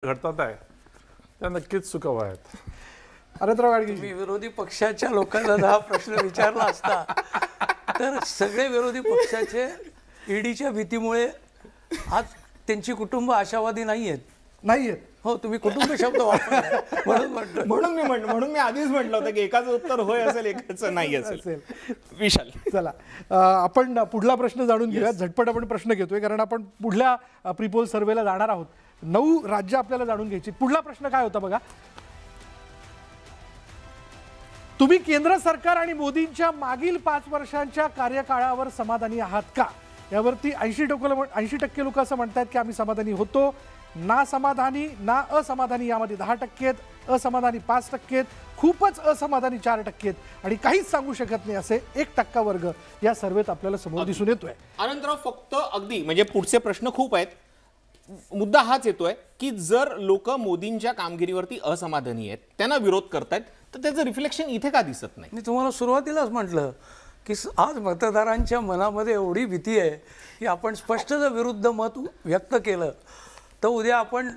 घडतात आहे त्या नक्कीच चुकावा आहेत. अनंतराव गाडगे, मी विरोधी पक्षाच्या लोकांना हा प्रश्न विचारला असता तर सगळे विरोधी पक्षाचे ईडीच्या भीतीमुळे आज त्यांची कुटुंब आशावादी नाहीयेत. हो, तुम्ही कुटुंब शब्द वापरला म्हणून मी आधीच म्हटलं होतं की एकाचं उत्तर होय असेल एकाचं नाही असेल. विशाल, चला आपण पुढला प्रश्न जाणून घेऊया. झटपट आपण प्रश्न घेतोय कारण आपण पुढल्या प्रीपोल सर्वेला जाणार आहोत. 9 राज्य आपल्याला जाणून घ्यायची. पुढला प्रश्न काय होता बघा. तुम्ही केंद्र सरकार आणि मोदींच्या मागील 5 वर्षांच्या कार्यकाळावर समाधानी आहात का? यावरती 80% लोक असं म्हणतात की आम्ही समाधानी होतो. ना समाधानी ना असमाधानी यामध्ये 10% असमाधानी 5%, खूपच असमाधानी 4% आणि काहीच सांगू शकत नाही असे 1% वर्ग या सर्वेत आपल्याला समोर दिसून येतोय. अनंतराव, फक्त अगदी म्हणजे पुढचे प्रश्न खूप आहेत. मुद्दा हाच येतोय की जर लोक मोदींच्या कामगिरीवरती असमाधानी आहेत, त्यांना विरोध करतायत, तर त्याचं रिफ्लेक्शन इथे का दिसत नाही? मी तुम्हाला सुरुवातीलाच म्हटलं की आज मतदारांच्या मनामध्ये एवढी भीती आहे की आपण स्पष्ट जर विरुद्ध मत व्यक्त केलं तर उद्या आपण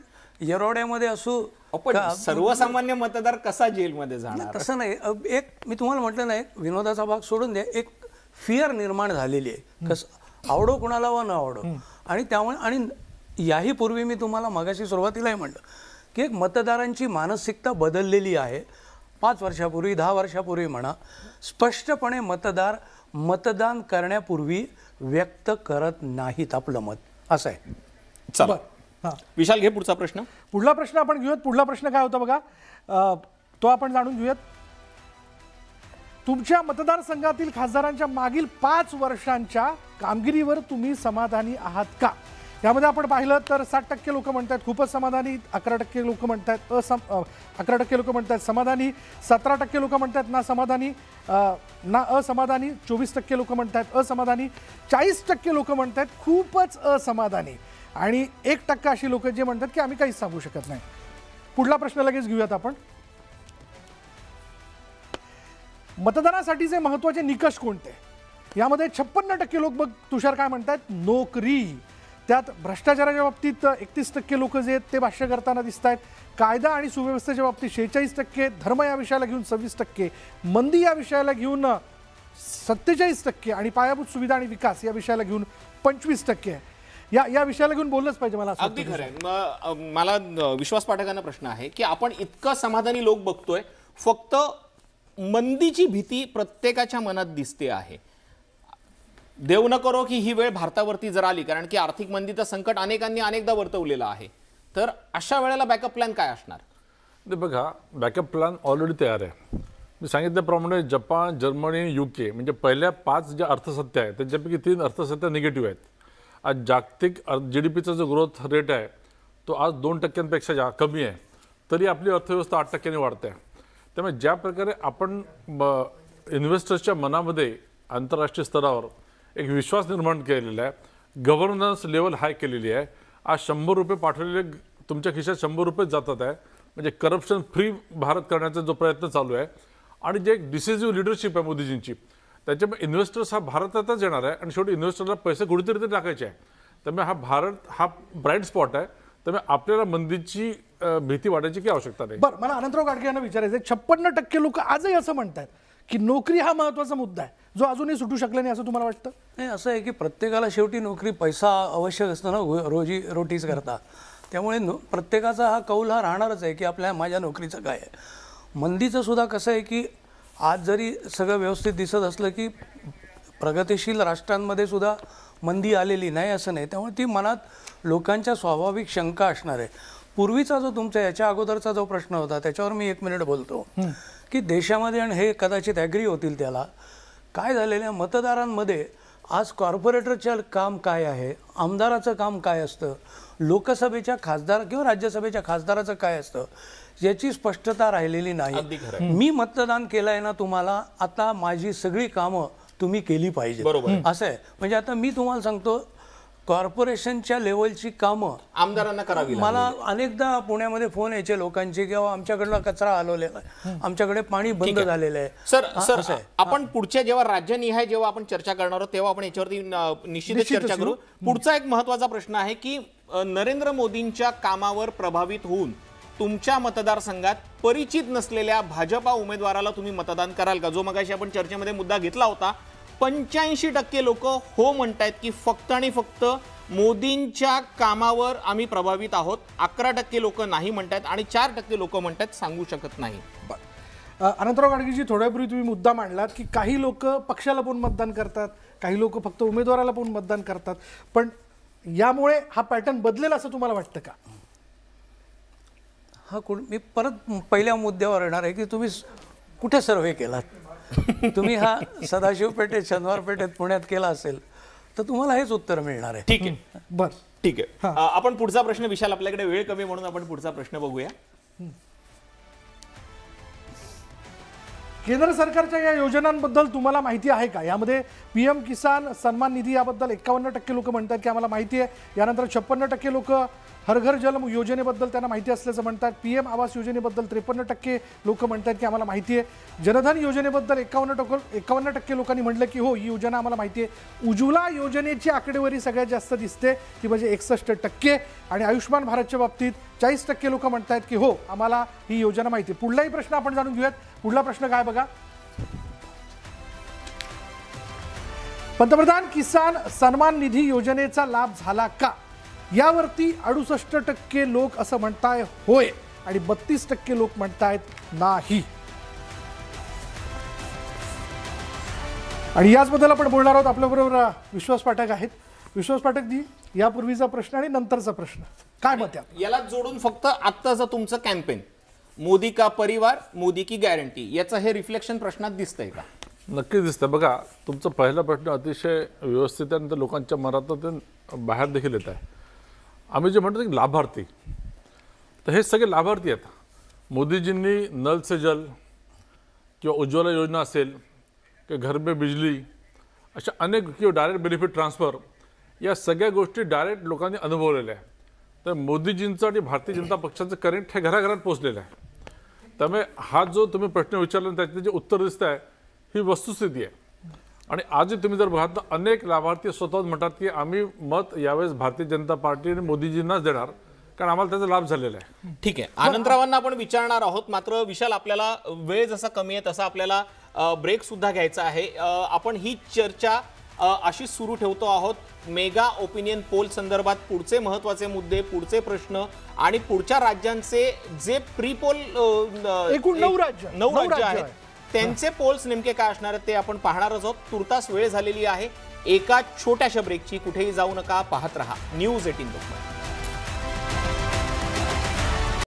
येरवड्यामध्ये असू. पण सर्वसामान्य मतदार कसा जेलमध्ये जाणार? तसं नाही. एक मी तुम्हाला म्हटलं नाही, विनोदाचा भाग सोडून द्या, एक फिअर निर्माण झालेली आहे. कसं आवडो कुणाला वा न आवडो. आणि त्यामुळे आणि याही पूर्वी मी तुम्हाला मगाशी सुरुवातीलाही म्हटलं की एक मतदारांची मानसिकता बदललेली आहे. 5 वर्षापूर्वी 10 वर्षापूर्वी म्हणा, स्पष्टपणे मतदार मतदान करण्यापूर्वी व्यक्त करत नाहीत आपलं मत. असं आहे. चला विशाल, घे पुढचा प्रश्न. पुढला प्रश्न आपण घेऊयात. पुढला प्रश्न काय होता बघा, तो आपण जाणून घेऊयात. तुमच्या मतदारसंघातील खासदारांच्या मागील 5 वर्षांच्या कामगिरीवर तुम्ही समाधानी आहात का? यामध्ये आपण पाहिलं तर 60% लोक म्हणतात खूपच समाधानी, 11% लोक म्हणतात 11% लोक म्हणतात समाधानी, 17% लोक म्हणतात ना समाधानी ना असमाधानी, 24% लोक म्हणतात असमाधानी, 40% लोक म्हणतात खूपच असमाधानी आणि 1% अशी लोक जे म्हणतात की आम्ही काहीच सांगू शकत नाही. पुढला प्रश्न लगेच घेऊयात आपण. मतदानासाठीचे महत्त्वाचे निकष कोणते? यामध्ये 56% लोक, बघ तुषार काय म्हणतात, नोकरी. त्यात भ्रष्टाचाराच्या बाबतीत 31% लोक जे आहेत ते भाष्य करताना दिसत आहेत. कायदा आणि सुव्यवस्थेच्या बाबतीत 46%, धर्म या विषयाला घेऊन 26%, मंदी या विषयाला घेऊन 47% आणि पायाभूत सुविधा आणि विकास या विषयाला घेऊन 25%. या विषयाला घेऊन बोललंच पाहिजे. मला अगदी खरं आहे. मला विश्वास पाठकांना प्रश्न आहे की आपण इतकं समाधानी लोक बघतोय, फक्त मंदीची भीती प्रत्येकाच्या मनात दिसते आहे. देव न करो की ही वेळ भारतावरती जर आली, कारण की आर्थिक मंदीचं संकट अनेकांनी अनेकदा वर्तवलेलं आहे, तर अशा वेळेला बॅकअप प्लॅन काय असणार? बघा, बॅकअप प्लॅन ऑलरेडी तयार आहे. मी सांगितल्याप्रमाणे जपान, जर्मनी, UK म्हणजे पहिल्या 5 ज्या अर्थसत्या आहेत त्यांच्यापैकी 3 अर्थसत्या निगेटिव्ह आहेत. आज जागतिक GDPचा जो ग्रोथ रेट आहे तो आज 2% कमी आहे, तरी आपली अर्थव्यवस्था 8% वाढते आहे. त्यामुळे ज्या प्रकारे आपण इन्व्हेस्टर्सच्या मनामध्ये आंतरराष्ट्रीय स्तरावर एक विश्वास निर्माण केलेला आहे, गव्हर्नन्स लेवल हाय केलेली आहे. आज 100 रुपये पाठवलेले तुमच्या खिशात 100 रुपये जातात आहे. म्हणजे करप्शन फ्री भारत करण्याचा जो प्रयत्न चालू आहे आणि जे एक डिसिसिव्ह लिडरशिप आहे मोदीजींची, त्याच्यामुळे इन्व्हेस्टर्स हा भारतातच येणार आहे आणि शेवटी इन्व्हेस्टरला पैसे कुठेतरी टाकायचे आहे. त्यामुळे हा भारत हा ब्राईट स्पॉट आहे. त्यामुळे आपल्याला मंदीची भीती वाढायची काही आवश्यकता नाही. बरं, मला अनंतराव गाडगे यांना विचारायचं आहे, 56% लोक आजही असं म्हणतात की नोकरी हा महत्त्वाचा मुद्दा आहे जो अजूनही सुटू शकला नाही, असं तुम्हाला वाटतं? नाही, असं आहे की प्रत्येकाला शेवटी नोकरी, पैसा आवश्यक असतं ना रोजीच करता. त्यामुळे प्रत्येकाचा हा कौल हा राहणारच आहे की माझ्या नोकरीचं काय आहे. मंदीचं सुद्धा कसं आहे की आज जरी सगळं व्यवस्थित दिसत असलं की प्रगतिशील राष्ट्रांमध्ये सुद्धा मंदी आलेली नाही असं नाही. त्यामुळे ती मनात लोकांच्या स्वाभाविक शंका असणार आहे. पूर्वीचा जो तुमचा याच्या अगोदरचा जो प्रश्न होता त्याच्यावर मी 1 मिनिट बोलतो की देशामध्ये, आणि हे कदाचित ॲग्री होतील त्याला, काय झालेलं आहे मतदारांमध्ये आज कॉर्पोरेटरचं काम काय आहे, आमदाराचं काम काय असतं, लोकसभेच्या खासदार किंवा राज्यसभेच्या खासदाराचं काय असतं याची स्पष्टता राहिलेली नाही. मी मतदान केलं आहे ना तुम्हाला, आता माझी सगळी कामं तुम्ही केली पाहिजे, असं आहे. म्हणजे आता मी तुम्हाला सांगतो, कॉर्पोरेशनच्या लेवलची कामं आमदारांना करावी लागली. मला अनेकदा पुण्यामध्ये फोन यायचे लोकांचे, किंवा आमच्याकडला कचरा हलवलेला आहे, आमच्याकडे पाणी बंद झालेलं आहे. सर आपण पुढच्या जेव्हा राज्यनिहाय जेव्हा आपण चर्चा करणार आहोत तेव्हा आपण याच्यावरती निश्चितच चर्चा करू. पुढचा एक महत्वाचा प्रश्न आहे की नरेंद्र मोदींच्या कामावर प्रभावित होऊन तुमच्या मतदारसंघात परिचित नसलेल्या भाजपा उमेदवाराला तुम्ही मतदान कराल का? जो मगाशी आपण चर्चेमध्ये मुद्दा घेतला होता. 85% लोक हो म्हणतायत की फक्त आणि फक्त मोदींच्या कामावर आम्ही प्रभावित आहोत. 11% लोक नाही म्हणतायत आणि 4% लोक म्हणतायत सांगू शकत नाही. अनंतराव गाडगीजी, थोड्यापूर्वी तुम्ही मुद्दा मांडलात की काही लोक पक्षाला पण मतदान करतात, काही लोक फक्त उमेदवाराला पण मतदान करतात, पण यामुळे हा पॅटर्न बदलेल असं तुम्हाला वाटतं का? मी परत पहिल्या मुद्द्यावर येणार आहे की तुम्ही कुठे सर्व्हे केलात? तुम्ही हा सदाशिव पेठेत, शनिवार पेठेत, पुण्यात केला असेल तर तुम्हाला हेच उत्तर मिळणार आहे. ठीक आहे, बरं, ठीक आहे. आपण पुढचा प्रश्न, विशाल आपल्याकडे वेळ कमी म्हणून आपण पुढचा प्रश्न बघूया. केंद्र सरकारच्या या योजनांबद्दल तुम्हाला माहिती आहे का? यामध्ये PM किसान सन्मान निधी याबद्दल 51% लोक म्हणतात की आम्हाला माहिती आहे. यानंतर 56% लोक हर घर जल योजनेबद्दल त्यांना माहिती असल्याचं म्हणतात. PM आवास योजनेबद्दल 53% लोक म्हणतात की आम्हाला माहिती आहे. जनधन योजनेबद्दल 51% लोकांनी म्हटलं की हो, ही योजना आम्हाला माहिती आहे. उज्ज्वला योजनेची आकडेवारी सगळ्यात जास्त दिसते, ती म्हणजे 61%. आणि आयुष्यमान भारतच्या बाबतीत 40% लोक म्हणतात की हो, आम्हाला ही योजना माहिती आहे. पुढलाही प्रश्न आपण जाणून घेऊयात. पुढला प्रश्न काय बघा. पंतप्रधान किसान सन्मान निधी योजनेचा लाभ झाला का? यावरती 68% लोक असं म्हणताय होय, आणि 32% लोक म्हणतायत नाही. आणि याचबद्दल आपण बोलणार आहोत. आपल्याबरोबर विश्वास पाठक आहेत. विश्वास पाठक जी, यापूर्वीचा प्रश्न आणि नंतरचा प्रश्न काय मत आहे? याला जोडून फक्त आत्ताचं तुमचं कॅम्पेन, मोदी का परिवार, मोदी की गॅरंटी, याचं हे रिफ्लेक्शन प्रश्नात दिसतंय का? नक्की दिसतं. बघा, तुमचा पहिला प्रश्न अतिशय व्यवस्थित आहे, लोकांच्या मनातून बाहेर देखील येत आहे. आम्ही जे म्हणतो की लाभार्थी, तर हे सगळे लाभार्थी आहेत. मोदीजींनी नल से जल किंवा उज्ज्वला योजना असेल किंवा घर में बिजली, अशा अनेक, किंवा डायरेक्ट बेनिफिट ट्रान्सफर, या सगळ्या गोष्टी डायरेक्ट लोकांनी अनुभवलेल्या आहे. तर मोदीजींचं आणि भारतीय जनता पक्षाचं करंट हे घराघरात पोहोचलेलं आहे. त्यामुळे हा जो तुम्ही प्रश्न विचारला त्याचे जे उत्तर दिसत आहे ही वस्तुस्थिती आहे. आणि आजही तुम्ही जर बघाल तर अनेक लाभार्थी स्वतःच म्हणतात की आम्ही मत यावेळेस भारतीय जनता पार्टी आणि मोदीजींनाच देणार, कारण आम्हाला त्याचा लाभ झालेला आहे. ठीक आहे, आनंदरावांना आपण विचारणार आहोत. मात्र विशाल, आपल्याला वेळ जसा कमी आहे तसा आपल्याला ब्रेक सुद्धा घ्यायचा आहे. आपण ही चर्चा अशी सुरू ठेवतो आहोत. मेगा ओपिनियन पोल संदर्भात पुढचे महत्त्वाचे मुद्दे, पुढचे प्रश्न आणि पुढच्या राज्यांचे जे प्री पोल, एकूण 9 राज्य आहेत त्यांचे पोल्स नेमके काय असणार आहेत ते आपण पाहणारच आहोत. तुर्तास वेळ झालेली आहे एका छोट्याशा ब्रेकची. कुठेही जाऊ नका, पाहत रहा न्यूज 18 लोकमत.